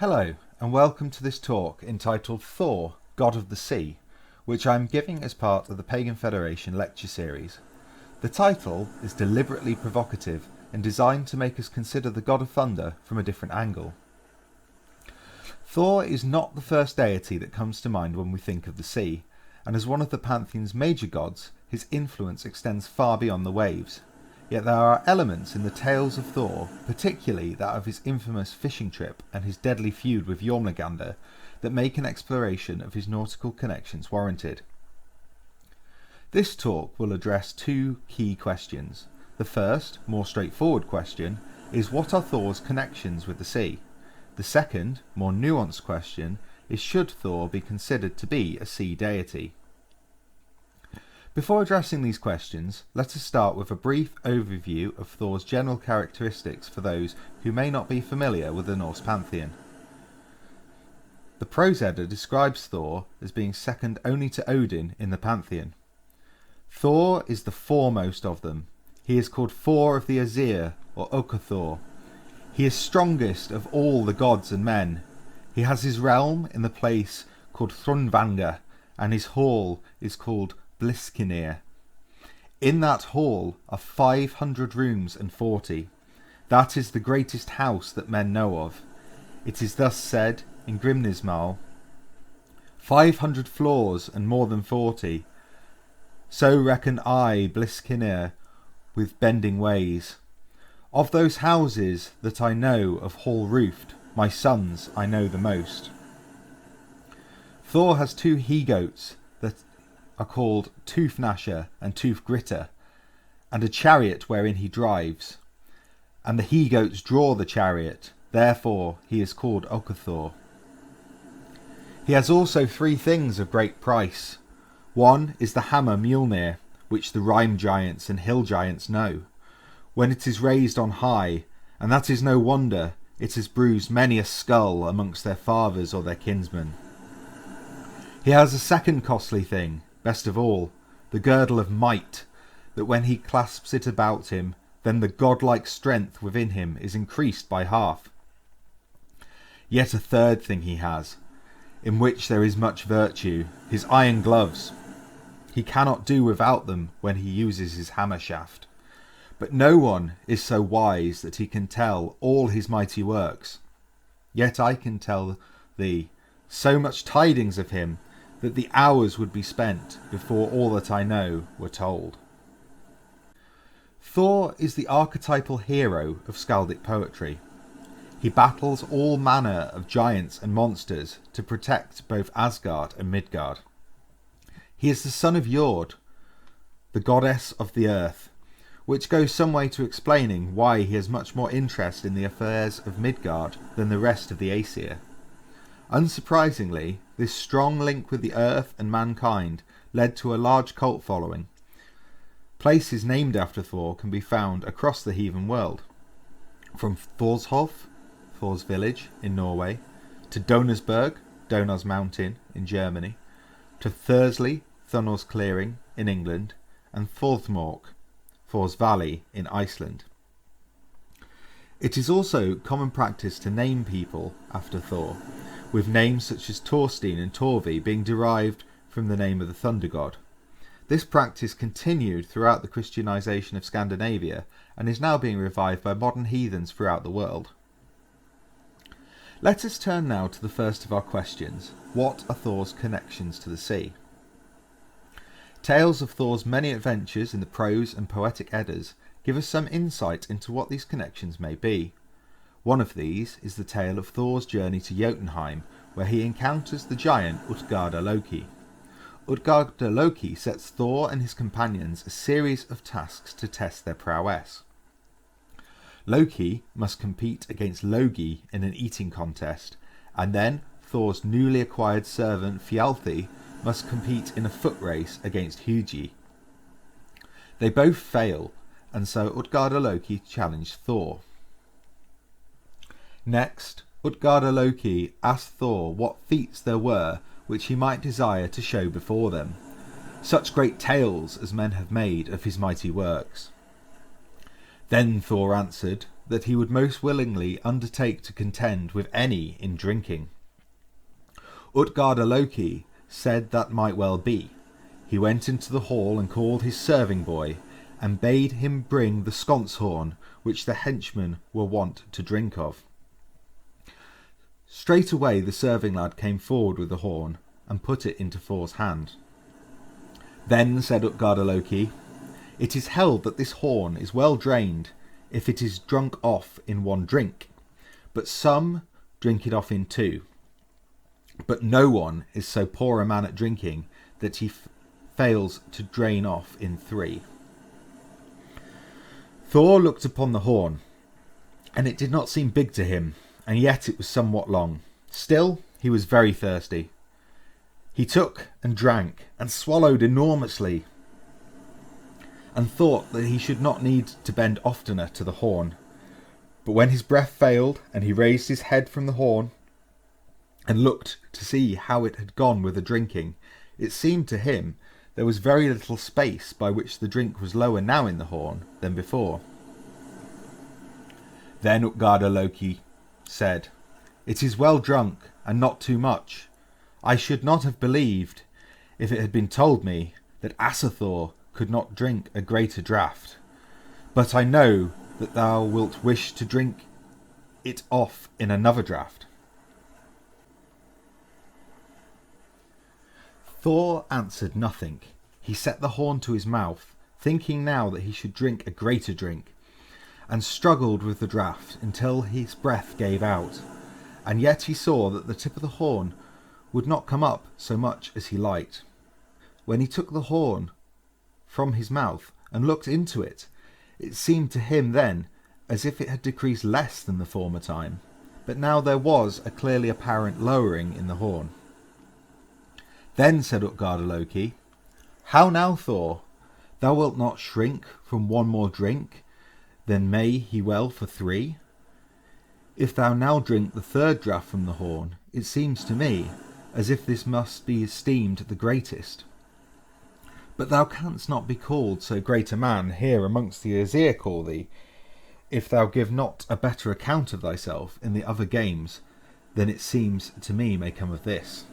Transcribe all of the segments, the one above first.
Hello, and welcome to this talk entitled Thor, God of the Sea, which I am giving as part of the Pagan Federation lecture series. The title is deliberately provocative and designed to make us consider the god of thunder from a different angle. Thor is not the first deity that comes to mind when we think of the sea, and as one of the pantheon's major gods, his influence extends far beyond the waves. Yet there are elements in the tales of Thor, particularly that of his infamous fishing trip and his deadly feud with Jormungandr, that make an exploration of his nautical connections warranted. This talk will address two key questions. The first, more straightforward question, is what are Thor's connections with the sea? The second, more nuanced question, is should Thor be considered to be a sea deity? Before addressing these questions, let us start with a brief overview of Thor's general characteristics for those who may not be familiar with the Norse pantheon. The Prose Edda describes Thor as being second only to Odin in the pantheon. Thor is the foremost of them. He is called Thor of the Azir, or Okathor. He is strongest of all the gods and men. He has his realm in the place called Thrundvanga, and his hall is called Bliskinir. In that hall are 500 rooms and 40. That is the greatest house that men know of. It is thus said in Grimnismal, 500 floors and more than 40. So reckon I Bliskinir with bending ways. Of those houses that I know of hall-roofed, my sons I know the most. Thor has two he-goats that are called Tooth-gnasher and Tooth-gritter, and a chariot wherein he drives. And the he-goats draw the chariot, therefore he is called Okathor. He has also three things of great price. One is the hammer Mjolnir, which the rime giants and hill giants know, when it is raised on high, and that is no wonder, it has bruised many a skull amongst their fathers or their kinsmen. He has a second costly thing, best of all, the girdle of might, that when he clasps it about him, then the godlike strength within him is increased by half. Yet a third thing he has, in which there is much virtue, his iron gloves. He cannot do without them when he uses his hammer shaft. But no one is so wise that he can tell all his mighty works. Yet I can tell thee so much tidings of him, that the hours would be spent before all that I know were told. Thor is the archetypal hero of skaldic poetry. He battles all manner of giants and monsters to protect both Asgard and Midgard. He is the son of Jord, the goddess of the earth, which goes some way to explaining why he has much more interest in the affairs of Midgard than the rest of the Aesir. Unsurprisingly, this strong link with the earth and mankind led to a large cult following. Places named after Thor can be found across the heathen world, from Thorshof, Thor's village in Norway, to Donarsberg, Donar's mountain in Germany, to Thursley, Thor's clearing in England, and Thorthmork, Thor's valley in Iceland. It is also common practice to name people after Thor, with names such as Thorstein and Torvi being derived from the name of the thunder god. This practice continued throughout the Christianization of Scandinavia and is now being revived by modern heathens throughout the world. Let us turn now to the first of our questions. What are Thor's connections to the sea? Tales of Thor's many adventures in the Prose and Poetic Eddas give us some insight into what these connections may be. One of these is the tale of Thor's journey to Jotunheim, where he encounters the giant Utgarda Loki. Utgarda Loki sets Thor and his companions a series of tasks to test their prowess. Loki must compete against Logi in an eating contest, and then Thor's newly acquired servant Thialfi must compete in a foot race against Hugi. They both fail, and so Utgarda Loki challenged Thor. Next, Utgarda Loki asked Thor what feats there were which he might desire to show before them, such great tales as men have made of his mighty works. Then Thor answered that he would most willingly undertake to contend with any in drinking. Utgarda said that might well be. He went into the hall and called his serving boy, and bade him bring the sconce horn which the henchmen were wont to drink of. Straight away the serving lad came forward with the horn, and put it into Thor's hand. Then said Utgarda, "It is held that this horn is well drained, if it is drunk off in one drink, but some drink it off in two. But no one is so poor a man at drinking that he fails to drain off in three." Thor looked upon the horn, and it did not seem big to him, and yet it was somewhat long. Still, he was very thirsty. He took and drank, and swallowed enormously, and thought that he should not need to bend oftener to the horn. But when his breath failed, and he raised his head from the horn, and looked to see how it had gone with the drinking, it seemed to him there was very little space by which the drink was lower now in the horn than before. Then Utgarda said, "It is well drunk, and not too much. I should not have believed, if it had been told me, that Thor could not drink a greater draught. But I know that thou wilt wish to drink it off in another draught." Thor answered nothing. He set the horn to his mouth, thinking now that he should drink a greater drink, and struggled with the draught until his breath gave out, and yet he saw that the tip of the horn would not come up so much as he liked. When he took the horn from his mouth and looked into it, it seemed to him then as if it had decreased less than the former time, but now there was a clearly apparent lowering in the horn. Then said Utgarda, "How now, Thor? Thou wilt not shrink from one more drink, then may he well for three. If thou now drink the third draught from the horn, it seems to me as if this must be esteemed the greatest. But thou canst not be called so great a man here amongst the Aesir call thee, if thou give not a better account of thyself in the other games than it seems to me may come of this."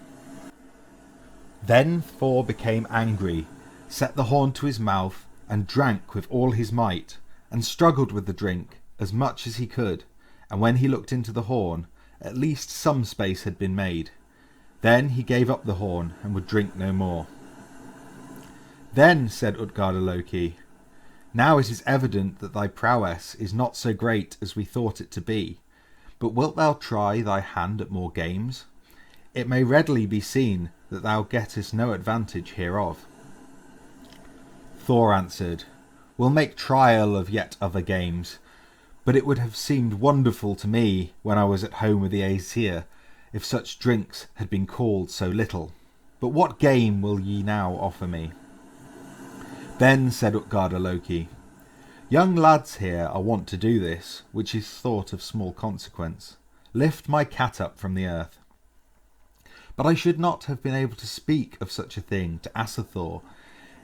Then Thor became angry, set the horn to his mouth, and drank with all his might, and struggled with the drink as much as he could, and when he looked into the horn, at least some space had been made. Then he gave up the horn, and would drink no more. Then said Utgarda, "Now it is evident that thy prowess is not so great as we thought it to be, but wilt thou try thy hand at more games? It may readily be seen that thou gettest no advantage hereof." Thor answered, "We'll make trial of yet other games, but it would have seemed wonderful to me when I was at home with the Aesir, if such drinks had been called so little. But what game will ye now offer me?" Then said Utgarda, "Young lads here are wont to do this, which is thought of small consequence. Lift my cat up from the earth. But I should not have been able to speak of such a thing to Thor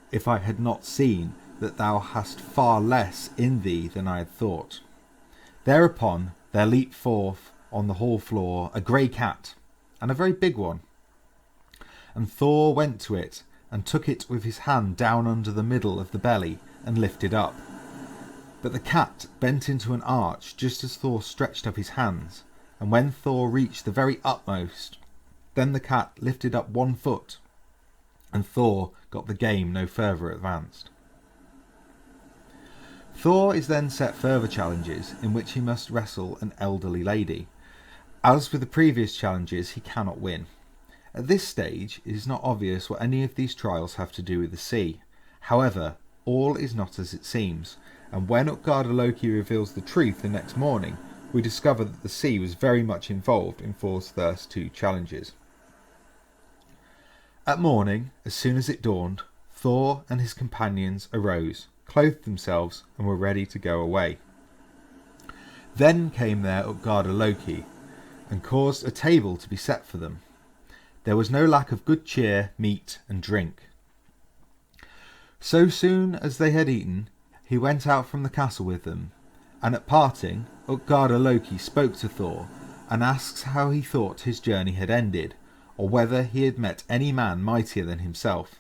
if I had not seen that thou hast far less in thee than I had thought." Thereupon there leaped forth on the hall floor a grey cat, and a very big one. And Thor went to it, and took it with his hand down under the middle of the belly, and lifted up. But the cat bent into an arch just as Thor stretched up his hands, and when Thor reached the very utmost, then the cat lifted up 1 foot, and Thor got the game no further advanced. Thor is then set further challenges in which he must wrestle an elderly lady. As with the previous challenges, he cannot win. At this stage, it is not obvious what any of these trials have to do with the sea. However, all is not as it seems, and when Utgarda reveals the truth the next morning, we discover that the sea was very much involved in Thor's first 2 challenges. At morning, as soon as it dawned, Thor and his companions arose, clothed themselves, and were ready to go away. Then came there Utgarda and caused a table to be set for them. There was no lack of good cheer, meat, and drink. So soon as they had eaten, he went out from the castle with them, and at parting, Utgarda Loki spoke to Thor and asks how he thought his journey had ended, or whether he had met any man mightier than himself.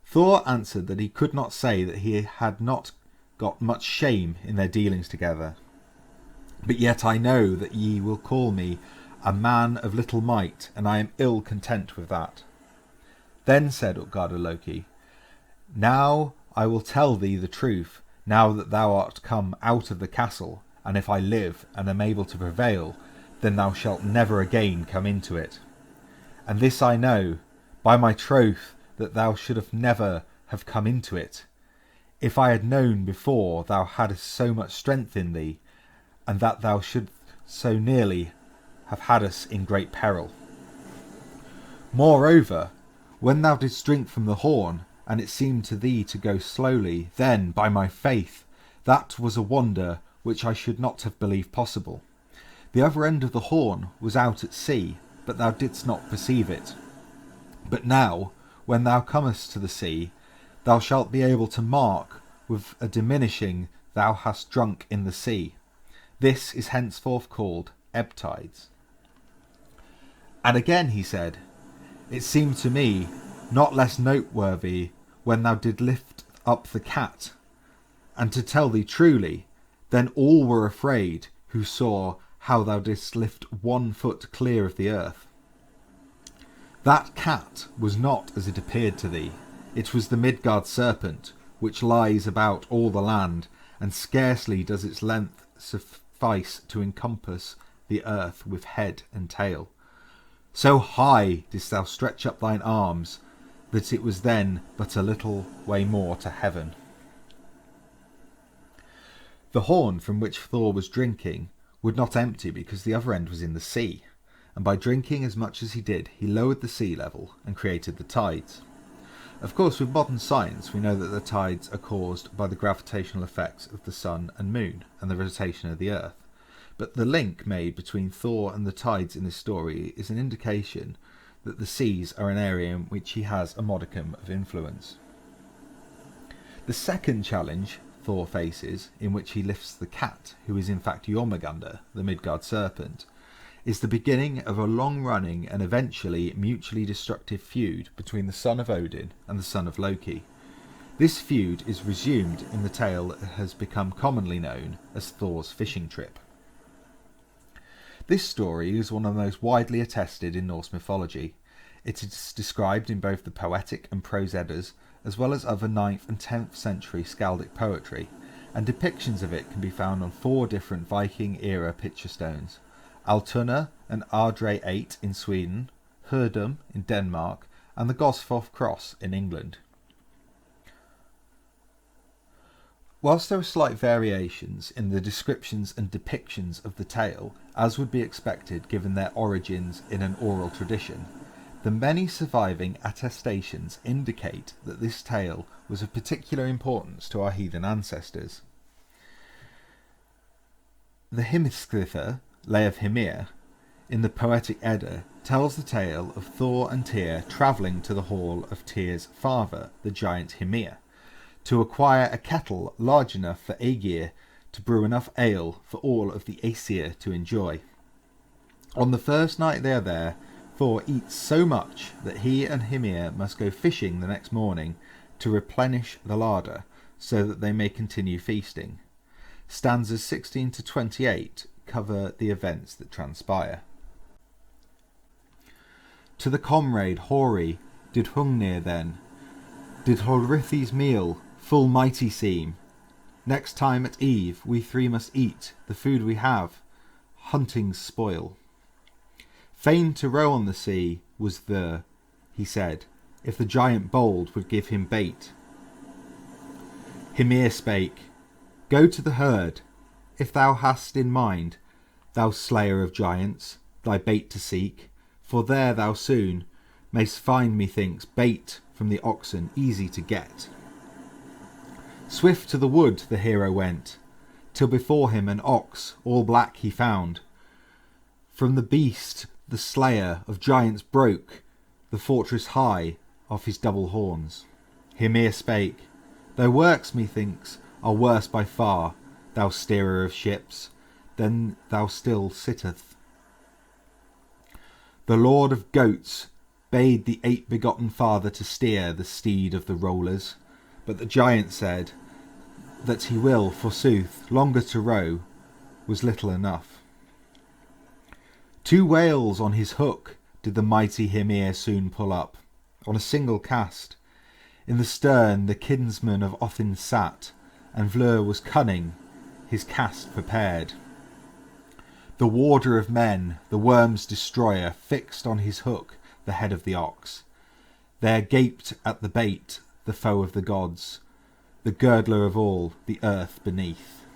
Thor answered that he could not say that he had not got much shame in their dealings together. But yet I know that ye will call me a man of little might, and I am ill content with that. Then said Utgarda Loki, Now I will tell thee the truth, now that thou art come out of the castle, and if I live and am able to prevail, then thou shalt never again come into it. And this I know, by my troth, that thou shouldst never have come into it, if I had known before thou hadst so much strength in thee, and that thou shouldst so nearly have had us in great peril. Moreover, when thou didst drink from the horn, and it seemed to thee to go slowly, then, by my faith, that was a wonder which I should not have believed possible. The other end of the horn was out at sea, but thou didst not perceive it. But now, when thou comest to the sea, thou shalt be able to mark with a diminishing thou hast drunk in the sea. This is henceforth called ebb tides. And again he said, It seemed to me not less noteworthy when thou did lift up the cat, and to tell thee truly, then all were afraid who saw how thou didst lift 1 foot clear of the earth. That cat was not as it appeared to thee. It was the Midgard serpent, which lies about all the land, and scarcely does its length suffice to encompass the earth with head and tail. So high didst thou stretch up thine arms, that it was then but a little way more to heaven. The horn from which Thor was drinking would not empty because the other end was in the sea, and by drinking as much as he did, he lowered the sea level and created the tides. Of course, with modern science, we know that the tides are caused by the gravitational effects of the sun and moon and the rotation of the earth. But the link made between Thor and the tides in this story is an indication that the seas are an area in which he has a modicum of influence. The second challenge Thor faces, in which he lifts the cat, who is in fact Jormungandr, the Midgard serpent, is the beginning of a long-running and eventually mutually destructive feud between the son of Odin and the son of Loki. This feud is resumed in the tale that has become commonly known as Thor's fishing trip. This story is one of the most widely attested in Norse mythology. It is described in both the Poetic and Prose Eddas, as well as other 9th and 10th century skaldic poetry, and depictions of it can be found on 4 different Viking-era picture stones: Altuna and Ardre 8 in Sweden, Herdum in Denmark, and the Gosforth Cross in England. Whilst there are slight variations in the descriptions and depictions of the tale, as would be expected given their origins in an oral tradition, the many surviving attestations indicate that this tale was of particular importance to our heathen ancestors. The Hymskvitha, Lay of Hymir, in the Poetic Edda, tells the tale of Thor and Tyr travelling to the hall of Tyr's father, the giant Hymir, to acquire a kettle large enough for Aegir to brew enough ale for all of the Aesir to enjoy. On the first night they are there, Thor eats so much that he and Hymir must go fishing the next morning to replenish the larder, so that they may continue feasting. Stanzas 16 to 28 cover the events that transpire. To the comrade Hori did Hungnir then, did Holrithi's meal full mighty seem. Next time at eve we 3 must eat the food we have, hunting's spoil. Fain to row on the sea was he said, if the giant bold would give him bait. Hymir spake, Go to the herd, if thou hast in mind, thou slayer of giants, thy bait to seek, for there thou soon mayst find, methinks, bait from the oxen easy to get. Swift to the wood the hero went, till before him an ox all black he found. From the beast the slayer of giants broke the fortress high of his double horns. Hymir spake, Thy works, methinks, are worse by far, thou steerer of ships, then thou still sitteth. The Lord of Goats bade the 8-begotten father to steer the steed of the rollers, but the giant said that he will, forsooth, longer to row was little enough. 2 whales on his hook did the mighty Hymir soon pull up, on a single cast. In the stern the kinsman of Othin sat, and Vlur was cunning, his cast prepared. The warder of men, the worm's destroyer, fixed on his hook the head of the ox. There gaped at the bait the foe of the gods, the girdler of all, the earth beneath.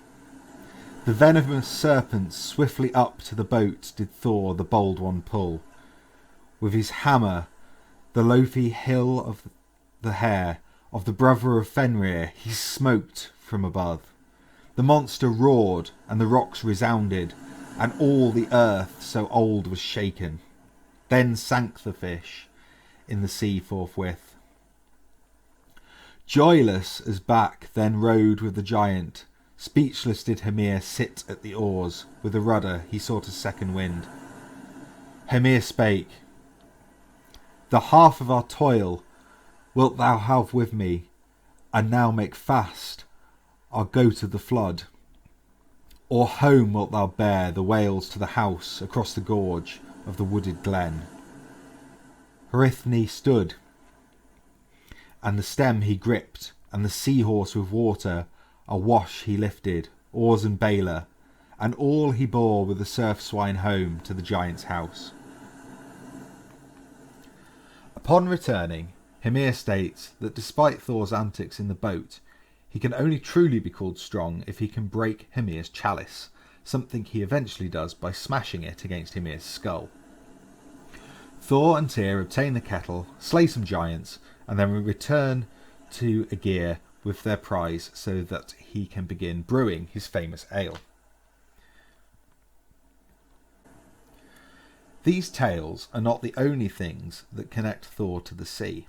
The venomous serpent swiftly up to the boat did Thor the bold one pull. With his hammer the loafy hill of the hair of the brother of Fenrir he smoked from above. The monster roared, and the rocks resounded, and all the earth so old was shaken. Then sank the fish in the sea forthwith. Joyless as back then rowed with the giant, speechless did Hymir sit at the oars. With a rudder he sought a second wind. Hymir spake, the half of our toil wilt thou have with me, and now make fast our goat of the flood. Or home wilt thou bear the whales to the house across the gorge of the wooded glen. Heathenry stood, and the stem he gripped, and the seahorse with water awash he lifted, oars and bailer, and all he bore with the surf swine home to the giant's house. Upon returning, Hymir states that despite Thor's antics in the boat, he can only truly be called strong if he can break Hymir's chalice, something he eventually does by smashing it against Hymir's skull. Thor and Tyr obtain the kettle, slay some giants, and then return to Aegir with their prize so that he can begin brewing his famous ale. These tales are not the only things that connect Thor to the sea.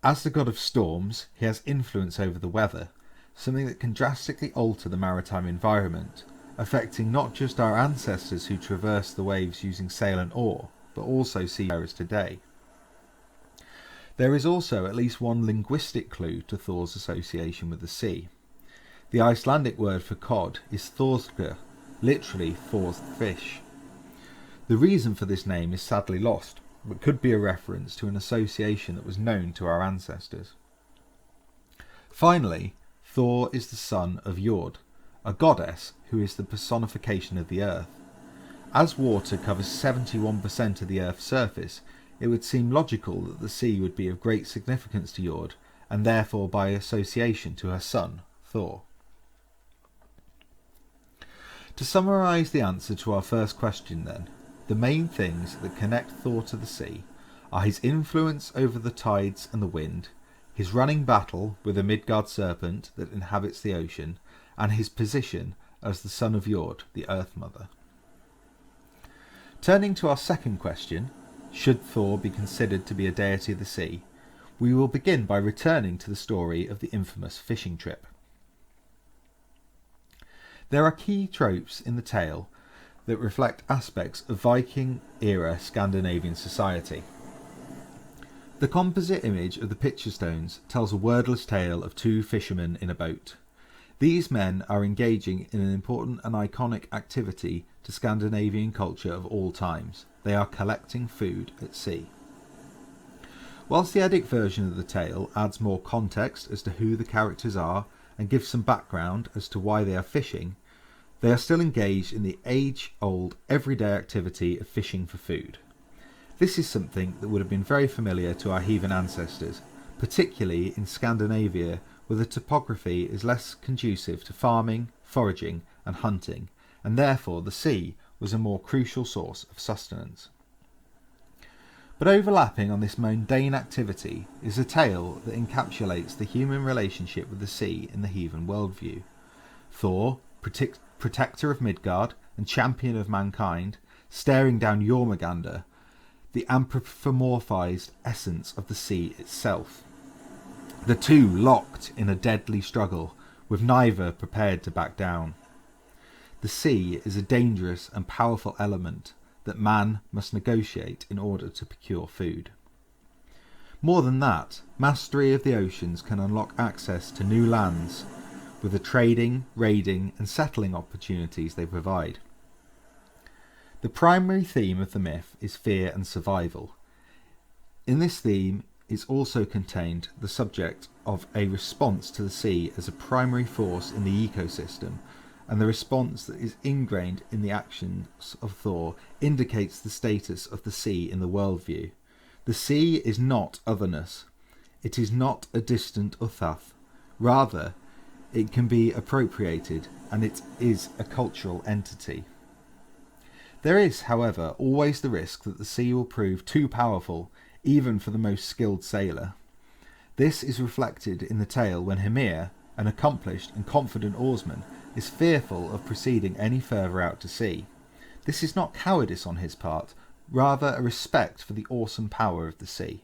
As the god of storms, he has influence over the weather, something that can drastically alter the maritime environment, affecting not just our ancestors who traversed the waves using sail and oar, but also seafarers today. There is also at least one linguistic clue to Thor's association with the sea. The Icelandic word for cod is Thorskr, literally Thor's fish. The reason for this name is sadly lost, but could be a reference to an association that was known to our ancestors. Finally, Thor is the son of Jord, a goddess who is the personification of the earth. As water covers 71% of the earth's surface, it would seem logical that the sea would be of great significance to Jord, and therefore by association to her son, Thor. To summarise the answer to our first question then, the main things that connect Thor to the sea are his influence over the tides and the wind, his running battle with the Midgard serpent that inhabits the ocean, and his position as the son of Jord, the Earth Mother. Turning to our second question, should Thor be considered to be a deity of the sea, we will begin by returning to the story of the infamous fishing trip. There are key tropes in the tale that reflect aspects of Viking-era Scandinavian society. The composite image of the picture stones tells a wordless tale of 2 fishermen in a boat. These men are engaging in an important and iconic activity to Scandinavian culture of all times. They are collecting food at sea. Whilst the Eddic version of the tale adds more context as to who the characters are and gives some background as to why they are fishing, they are still engaged in the age-old, everyday activity of fishing for food. This is something that would have been very familiar to our heathen ancestors, particularly in Scandinavia, where the topography is less conducive to farming, foraging and hunting, and therefore the sea was a more crucial source of sustenance. But overlapping on this mundane activity is a tale that encapsulates the human relationship with the sea in the heathen worldview. Thor, protector of Midgard and champion of mankind, staring down Jormungandr, the anthropomorphized essence of the sea itself. The two locked in a deadly struggle, with neither prepared to back down. the sea is a dangerous and powerful element that man must negotiate in order to procure food. More than that, mastery of the oceans can unlock access to new lands with the trading, raiding and settling opportunities they provide. The primary theme of the myth is fear and survival. In this theme is also contained the subject of a response to the sea as a primary force in the ecosystem, and the response that is ingrained in the actions of Thor indicates the status of the sea in the worldview. The sea is not otherness. It is not a distant Uthath. Rather, it can be appropriated, and it is a cultural entity. There is, however, always the risk that the sea will prove too powerful, even for the most skilled sailor. This is reflected in the tale when Hymir, an accomplished and confident oarsman, is fearful of proceeding any further out to sea. This is not cowardice on his part, rather a respect for the awesome power of the sea.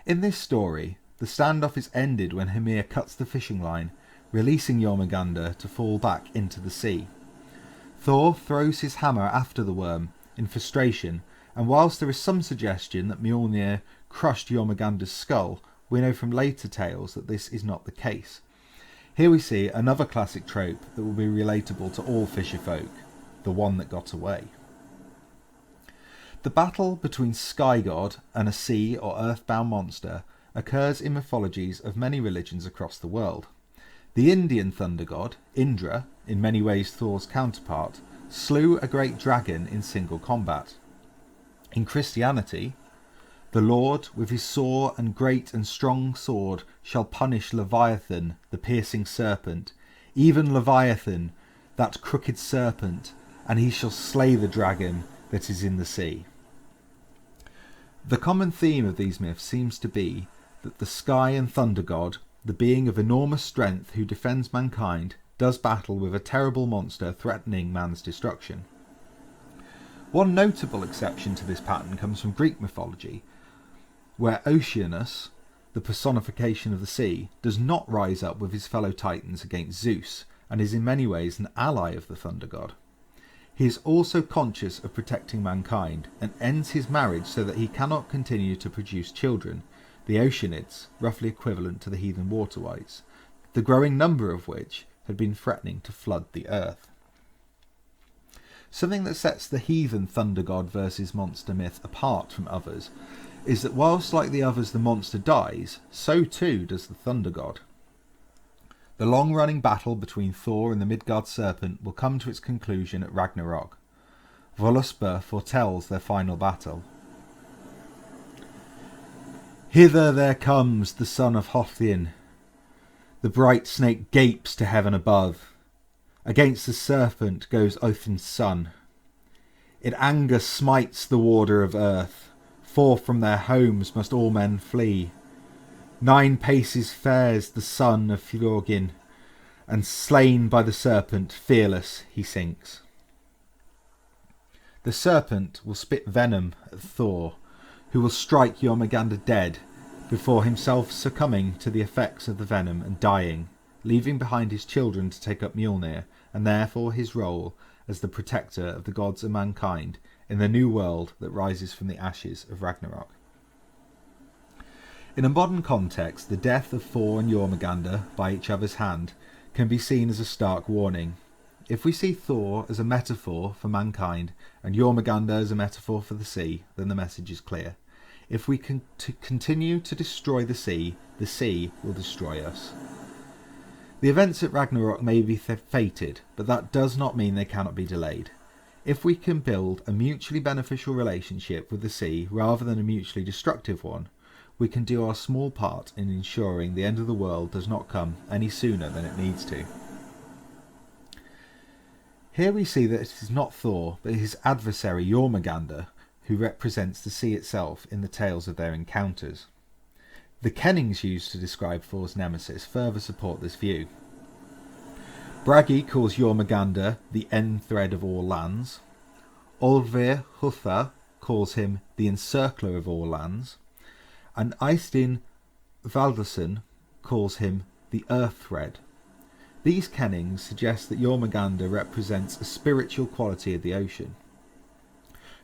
In this story, the standoff is ended when Hymir cuts the fishing line, releasing Jormungandr to fall back into the sea. Thor throws his hammer after the worm in frustration, and whilst there is some suggestion that Mjolnir crushed Jormungandr's skull, we know from later tales that this is not the case. Here we see another classic trope that will be relatable to all fisherfolk, the one that got away. The battle between Sky God and a sea or earthbound monster occurs in mythologies of many religions across the world. The Indian thunder god, Indra, in many ways Thor's counterpart, slew a great dragon in single combat. In Christianity, the Lord with his sore and great and strong sword shall punish Leviathan, the piercing serpent, even Leviathan, that crooked serpent, and he shall slay the dragon that is in the sea. The common theme of these myths seems to be that the sky and thunder god, the being of enormous strength who defends mankind, does battle with a terrible monster threatening man's destruction. One notable exception to this pattern comes from Greek mythology, where Oceanus, the personification of the sea, does not rise up with his fellow titans against Zeus, and is in many ways an ally of the thunder god. He is also conscious of protecting mankind, and ends his marriage so that he cannot continue to produce children, the Oceanids, roughly equivalent to the heathen waterwights, the growing number of which had been threatening to flood the earth. Something that sets the heathen thunder god versus monster myth apart from others is that whilst like the others the monster dies, so too does the thunder god. The long-running battle between Thor and the Midgard serpent will come to its conclusion at Ragnarok. Völuspur foretells their final battle. Hither there comes the son of Hothin. The bright snake gapes to heaven above. Against the serpent goes Othin's son. In anger smites the warder of earth. Forth from their homes must all men flee. 9 paces fares the son of Fjorgyn, and slain by the serpent, fearless he sinks. The serpent will spit venom at Thor, who will strike Jormungandr dead, before himself succumbing to the effects of the venom and dying, leaving behind his children to take up Mjolnir, and therefore his role as the protector of the gods and mankind in the new world that rises from the ashes of Ragnarok. In a modern context, the death of Thor and Jormungandr by each other's hand can be seen as a stark warning. If we see Thor as a metaphor for mankind and Jormungandr as a metaphor for the sea, then the message is clear. If we continue to destroy the sea will destroy us. The events at Ragnarok may be fated, but that does not mean they cannot be delayed. If we can build a mutually beneficial relationship with the sea rather than a mutually destructive one, we can do our small part in ensuring the end of the world does not come any sooner than it needs to. Here we see that it is not Thor, but his adversary Jormungandr, who represents the sea itself in the tales of their encounters. The kennings used to describe Thor's nemesis further support this view. Bragi calls Jormungandr the end thread of all lands. Olvir Hutha calls him the encircler of all lands. And Eystein Valdason calls him the earth thread. These kennings suggest that Jormungandr represents a spiritual quality of the ocean.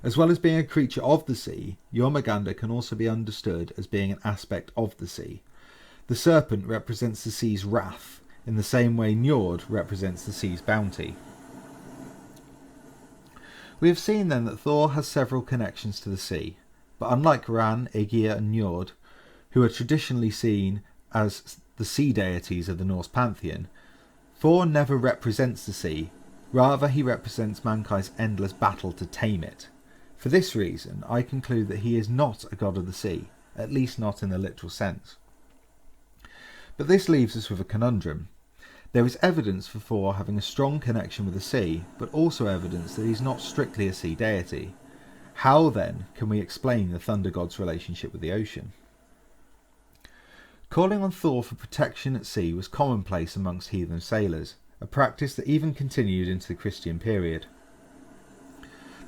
As well as being a creature of the sea, Jormungandr can also be understood as being an aspect of the sea. The serpent represents the sea's wrath, in the same way Jord represents the sea's bounty. We have seen then that Thor has several connections to the sea, but unlike Ran, Aegir and Jord, who are traditionally seen as the sea deities of the Norse pantheon, Thor never represents the sea, rather he represents mankind's endless battle to tame it. For this reason, I conclude that he is not a god of the sea, at least not in the literal sense. But this leaves us with a conundrum. There is evidence for Thor having a strong connection with the sea, but also evidence that he is not strictly a sea deity. How then can we explain the thunder god's relationship with the ocean? Calling on Thor for protection at sea was commonplace amongst heathen sailors, a practice that even continued into the Christian period.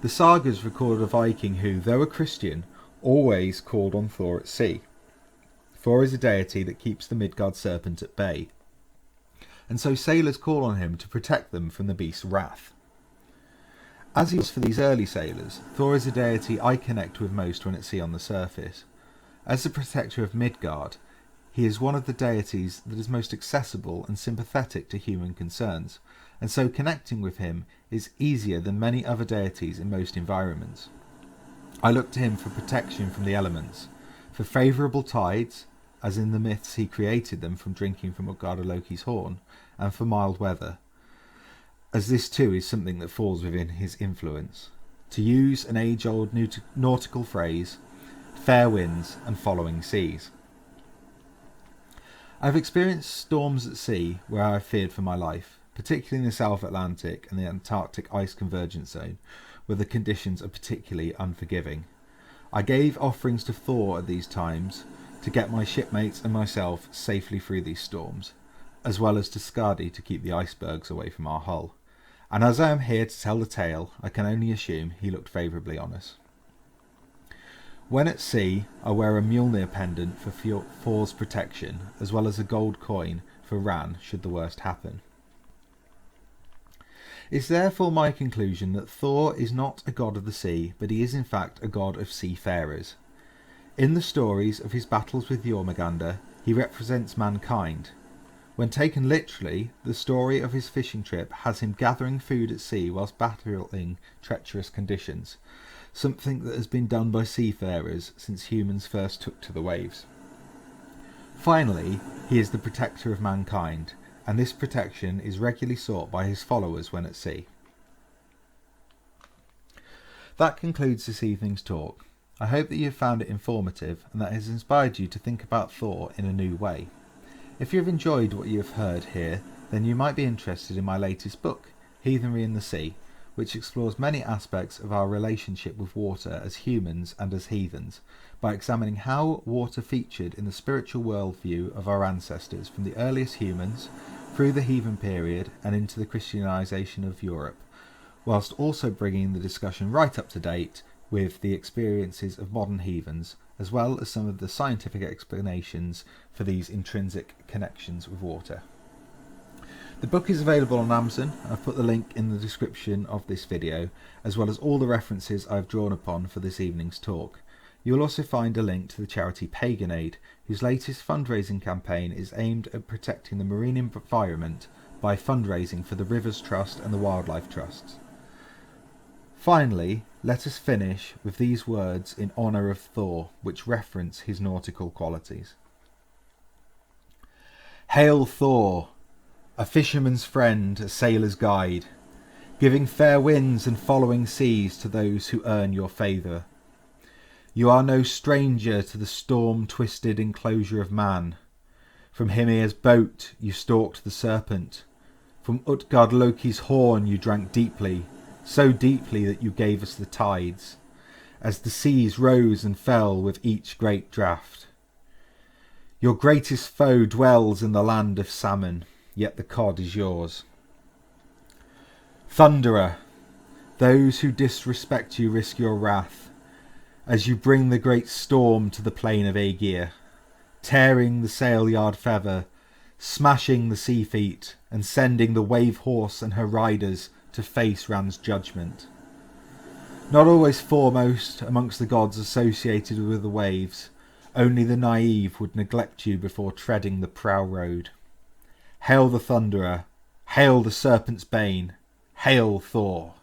The sagas record a Viking who, though a Christian, always called on Thor at sea. Thor is a deity that keeps the Midgard serpent at bay, and so sailors call on him to protect them from the beast's wrath. As he was for these early sailors, Thor is a deity I connect with most when at sea on the surface. As the protector of Midgard, he is one of the deities that is most accessible and sympathetic to human concerns, and so connecting with him is easier than many other deities in most environments. I look to him for protection from the elements, for favourable tides, as in the myths he created them from drinking from Utgarda Loki's horn, and for mild weather, as this too is something that falls within his influence. To use an age-old nautical phrase, fair winds and following seas. I have experienced storms at sea where I have feared for my life, particularly in the South Atlantic and the Antarctic ice convergence zone, where the conditions are particularly unforgiving. I gave offerings to Thor at these times to get my shipmates and myself safely through these storms, as well as to Skadi to keep the icebergs away from our hull. And as I am here to tell the tale, I can only assume he looked favourably on us. When at sea, I wear a Mjolnir pendant for Thor's protection, as well as a gold coin for Ran should the worst happen. It's therefore my conclusion that Thor is not a god of the sea, but he is in fact a god of seafarers. In the stories of his battles with Jormungandr, he represents mankind. When taken literally, the story of his fishing trip has him gathering food at sea whilst battling treacherous conditions, something that has been done by seafarers since humans first took to the waves. Finally, he is the protector of mankind, and this protection is regularly sought by his followers when at sea. That concludes this evening's talk. I hope that you have found it informative and that it has inspired you to think about Thor in a new way. If you have enjoyed what you have heard here, then you might be interested in my latest book, Heathenry The Sea, which explores many aspects of our relationship with water as humans and as heathens, by examining how water featured in the spiritual worldview of our ancestors from the earliest humans, through the heathen period and into the Christianisation of Europe, whilst also bringing the discussion right up to date with the experiences of modern heathens, as well as some of the scientific explanations for these intrinsic connections with water. The book is available on Amazon. I've put the link in the description of this video, as well as all the references I've drawn upon for this evening's talk. You will also find a link to the charity PaganAid, whose latest fundraising campaign is aimed at protecting the marine environment by fundraising for the Rivers Trust and the Wildlife Trusts. Finally, let us finish with these words in honour of Thor, which reference his nautical qualities. Hail Thor, a fisherman's friend, a sailor's guide, giving fair winds and following seas to those who earn your favour. You are no stranger to the storm-twisted enclosure of man. From Hymir's boat you stalked the serpent. From Utgard Loki's horn you drank deeply, so deeply that you gave us the tides, as the seas rose and fell with each great draught. Your greatest foe dwells in the land of salmon, yet the cod is yours. Thunderer, those who disrespect you risk your wrath, as you bring the great storm to the plain of Aegir, tearing the sail-yard feather, smashing the sea feet and sending the wave horse and her riders to face Ran's judgment. Not always foremost amongst the gods associated with the waves, only the naive would neglect you before treading the prow road. Hail the Thunderer, hail the Serpent's bane, hail Thor!